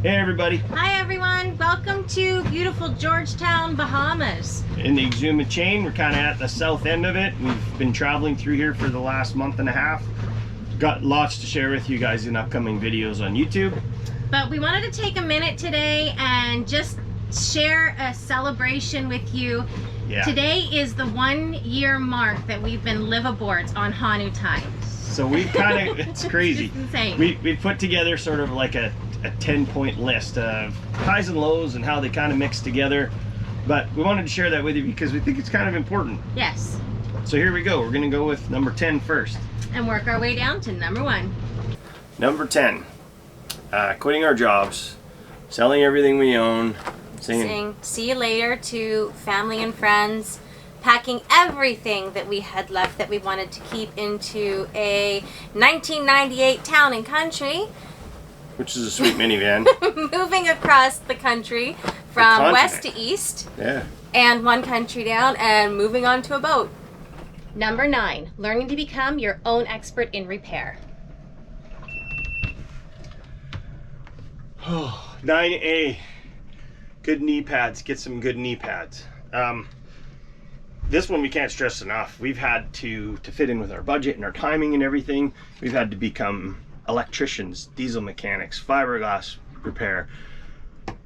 Hey everybody. Hi everyone, welcome to beautiful Georgetown, Bahamas. In the Exuma chain, we're kind of at the south end of it. We've been traveling through here for the last month and a half. Got lots to share with you guys in upcoming videos on YouTube. But we wanted to take a minute today and just share a celebration with you. Yeah. Today is the 1 year mark that we've been Liveaboards on Honu Time. So we've kind of, it's crazy. It's insane. We put together sort of like a 10-point list of highs and lows and how they kind of mix together. But we wanted to share that with you because we think it's kind of important. Yes. So here we go. We're going to go with number 10 first. And work our way down to number 1. Number 10. Quitting our jobs, selling everything we own, Saying see you later to family and friends, packing everything that we had left that we wanted to keep into a 1998 town and country. Which is a sweet minivan. Moving across the country from west to east. Yeah. And one country down and moving on to a boat. Number 9, learning to become your own expert in repair. Oh, 9A. Good knee pads. Get some good knee pads. This one we can't stress enough. We've had to fit in with our budget and our timing and everything. We've had to become electricians, diesel mechanics, fiberglass repair,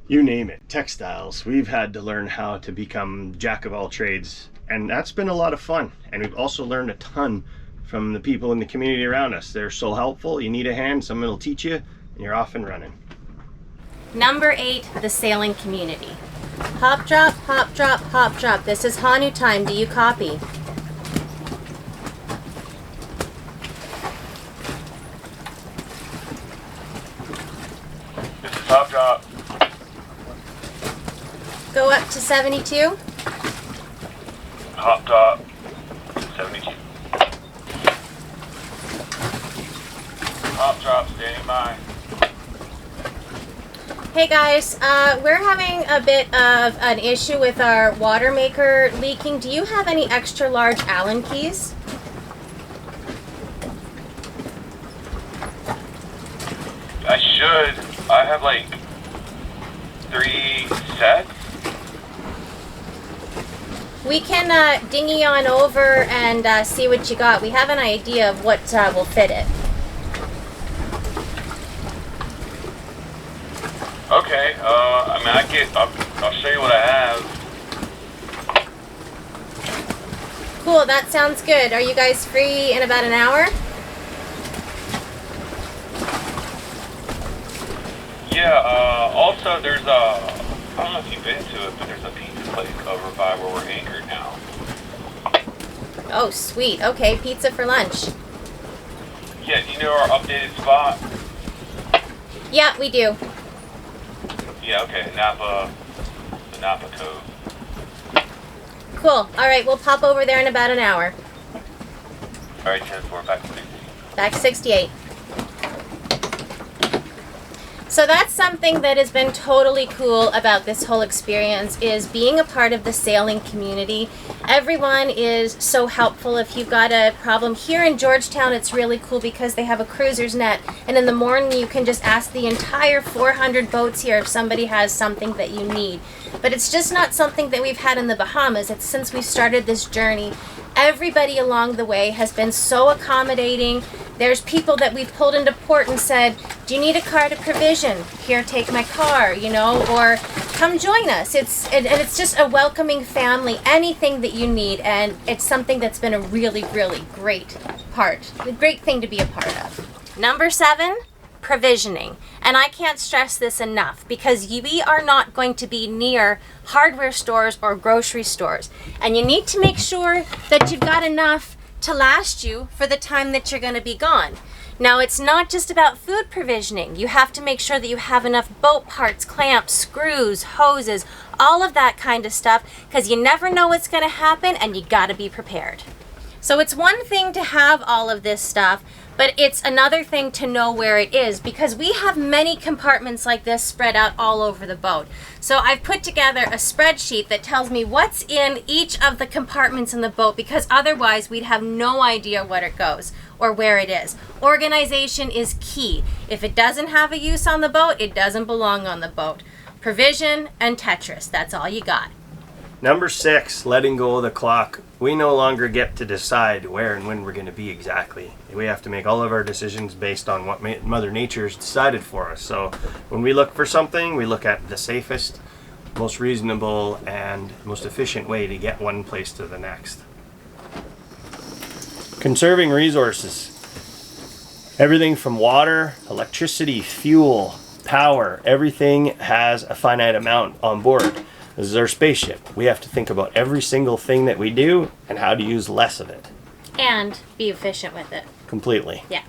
you name it, textiles. We've had to learn how to become jack of all trades, and that's been a lot of fun. And we've also learned a ton from the people in the community around us. They're so helpful. You need a hand, someone will teach you, and you're off and running. Number 8, the sailing community. Hop drop, hop drop, hop drop. This is Honu Time. Do you copy? This is hop drop. Go up to 72. Hop top. 72. Hop drop, standing by. Hey guys, we're having a bit of an issue with our water maker leaking. Do you have any extra large Allen keys? I should. I have like 3 sets. We can dinghy on over and see what you got. We have an idea of what will fit it. Okay, I mean, I'll show you what I have. Cool, that sounds good. Are you guys free in about an hour? Yeah, also there's I don't know if you've been to it, but there's a pizza place over by where we're anchored now. Oh, sweet. Okay, pizza for lunch. Yeah, do you know our updated spot? Yeah, we do. Yeah, okay, the Napa Cove. Cool. All right, we'll pop over there in about an hour. Alright, 10-4, back to 60. Back to 68. So that's something that has been totally cool about this whole experience, is being a part of the sailing community. Everyone is so helpful. If you've got a problem here in Georgetown, it's really cool because they have a cruiser's net, and in the morning you can just ask the entire 400 boats here if somebody has something that you need. But it's just not something that we've had in the Bahamas. It's since we started this journey. Everybody along the way has been so accommodating. There's people that we've pulled into port and said, do you need a car to provision? Here, take my car, you know, or come join us. It's just a welcoming family, anything that you need, and it's something that's been a really, really great thing to be a part of. Number 7, provisioning. And I can't stress this enough because we are not going to be near hardware stores or grocery stores. And you need to make sure that you've got enough to last you for the time that you're going to be gone. Now, it's not just about food provisioning. You have to make sure that you have enough boat parts, clamps, screws, hoses, all of that kind of stuff, because you never know what's going to happen and you got to be prepared. So it's one thing to have all of this stuff, but it's another thing to know where it is, because we have many compartments like this spread out all over the boat. So I've put together a spreadsheet that tells me what's in each of the compartments in the boat, because otherwise we'd have no idea where it goes. or where it is. Organization is key. If it doesn't have a use on the boat, it doesn't belong on the boat. Provision and Tetris, that's all you got. Number 6, letting go of the clock. We no longer get to decide where and when we're going to be exactly. We have to make all of our decisions based on what Mother Nature's decided for us. So when we look for something, we look at the safest, most reasonable, and most efficient way to get one place to the next. Conserving resources. Everything from water, electricity, fuel, power, everything has a finite amount on board. This is our spaceship. We have to think about every single thing that we do and how to use less of it. And be efficient with it. Completely. Yeah.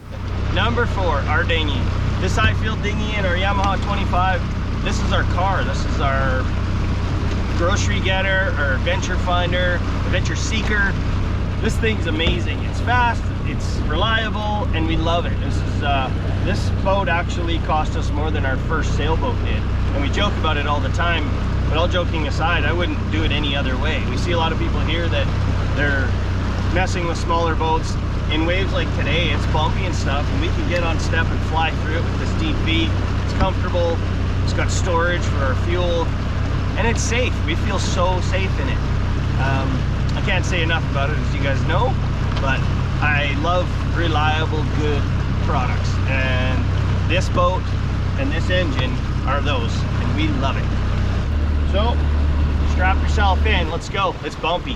Number 4, our dinghy. This high-field dinghy and our Yamaha 25, this is our car. This is our grocery getter, our adventure finder, adventure seeker. This thing's amazing. It's fast, it's reliable, and we love it. This boat actually cost us more than our first sailboat did. And we joke about it all the time. But all joking aside, I wouldn't do it any other way. We see a lot of people here that they're messing with smaller boats. In waves like today, it's bumpy and stuff, and we can get on step and fly through it with this deep V. It's comfortable, it's got storage for our fuel, and it's safe. We feel so safe in it. I can't say enough about it, as you guys know, but I love reliable, good products. And this boat and this engine are those, and we love it. So, strap yourself in, let's go, it's bumpy.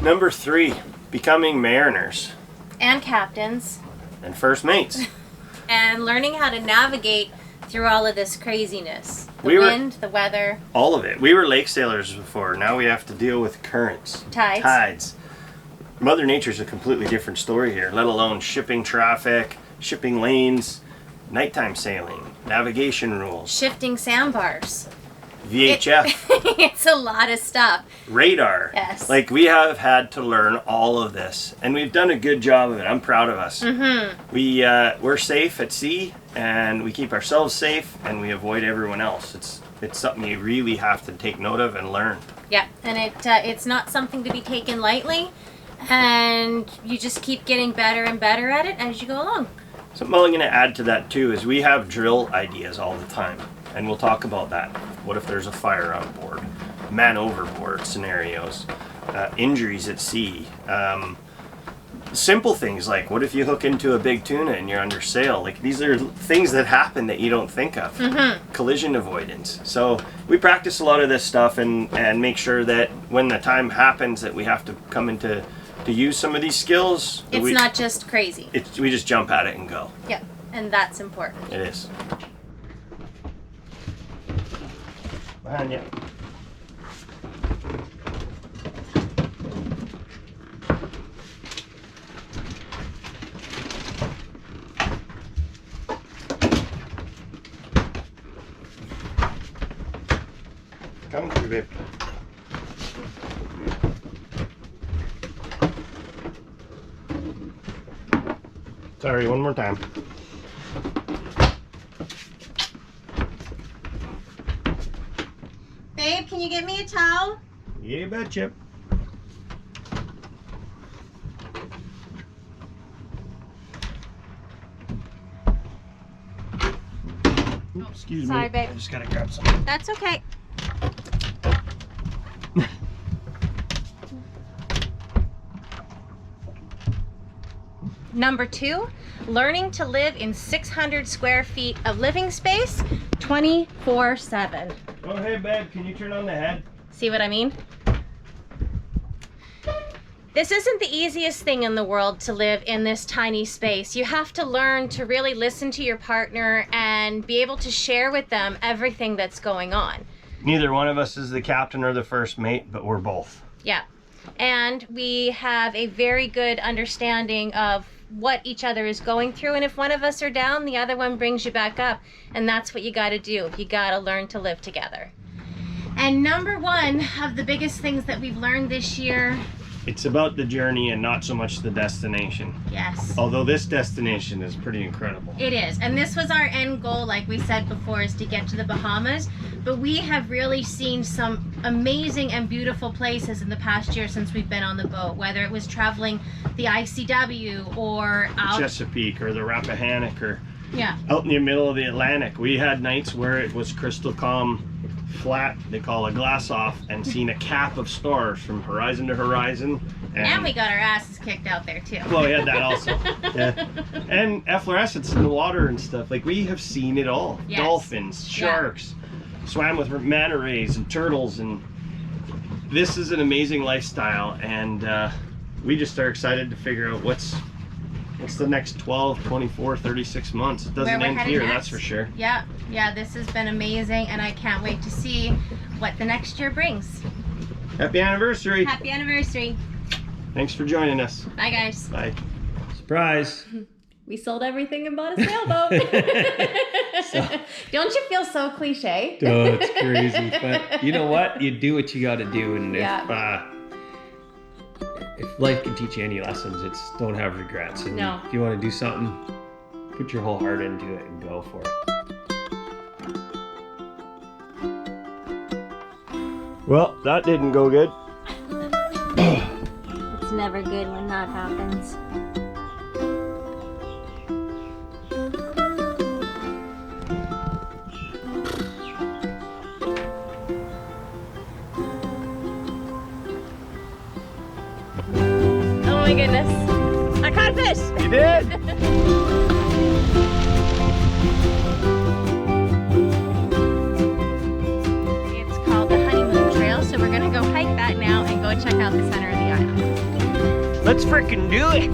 Number 3, becoming mariners. And captains. And first mates. And learning how to navigate through all of this craziness. The wind, the weather. All of it. We were lake sailors before, now we have to deal with currents. Tides. Mother Nature's a completely different story here, let alone shipping traffic, shipping lanes, nighttime sailing, navigation rules. Shifting sandbars. VHF. It's a lot of stuff. Radar. Yes. Like, we have had to learn all of this, and we've done a good job of it. I'm proud of us. Mm-hmm. We're safe at sea, and we keep ourselves safe, and we avoid everyone else. It's something you really have to take note of and learn. Yeah, and it's not something to be taken lightly, and you just keep getting better and better at it as you go along. Something I'm going to add to that too is we have drill ideas all the time, and we'll talk about that. What if there's a fire on board? Man overboard scenarios, injuries at sea, simple things like what if you hook into a big tuna and you're under sail? Like, these are things that happen that you don't think of. Mm-hmm. Collision avoidance. So we practice a lot of this stuff and make sure that when the time happens that we have to come into to use some of these skills, it's not just crazy. We just jump at it and go. Yep, and that's important. It is. Behind you. Come through, babe. Sorry, one more time. Babe, can you get me a towel? You betcha. Oops, excuse Sorry, me. babe. I just gotta grab something. That's okay. Number 2, learning to live in 600 square feet of living space 24/7. Oh, hey, babe, can you turn on the head? See what I mean? This isn't the easiest thing in the world to live in this tiny space. You have to learn to really listen to your partner and be able to share with them everything that's going on. Neither one of us is the captain or the first mate, but we're both. Yeah. And we have a very good understanding of what each other is going through, and if one of us are down, the other one brings you back up, and that's what you got to do. You got to learn to live together. And number 1 of the biggest things that we've learned this year It's about the journey and not so much the destination. Yes. Although this destination is pretty incredible. It is. And this was our end goal, like we said before, is to get to the Bahamas. But we have really seen some amazing and beautiful places in the past year since we've been on the boat, whether it was traveling the ICW or out Chesapeake or the Rappahannock or yeah. out in the middle of the Atlantic. We had nights where it was crystal calm, flat, they call a glass off, and seen a cap of stars from horizon to horizon. And we got our asses kicked out there too. Well, we had that also. Yeah. And efflorescence in the water and stuff. Like, we have seen it all. Yes. Dolphins, sharks, swam with manta rays and turtles, and this is an amazing lifestyle, and we just are excited to figure out what's the next 12, 24, 36 months. It doesn't end here, that's for sure. Yeah, this has been amazing, and I can't wait to see what the next year brings. Happy anniversary. Happy anniversary. Thanks for joining us. Bye, guys. Bye. Surprise. We sold everything and bought a sailboat. Don't you feel so cliche? Oh, it's crazy. But you know what? You do what you got to do. And if life can teach you any lessons, it's don't have regrets. And No. if you want to do something, put your whole heart into it and go for it. Well, that didn't go good. It's never good when that happens. Oh my goodness. I caught a fish! You did? It's called the Honeymoon Trail, so we're gonna go hike that now and go check out the center of the island. Let's frickin' do it.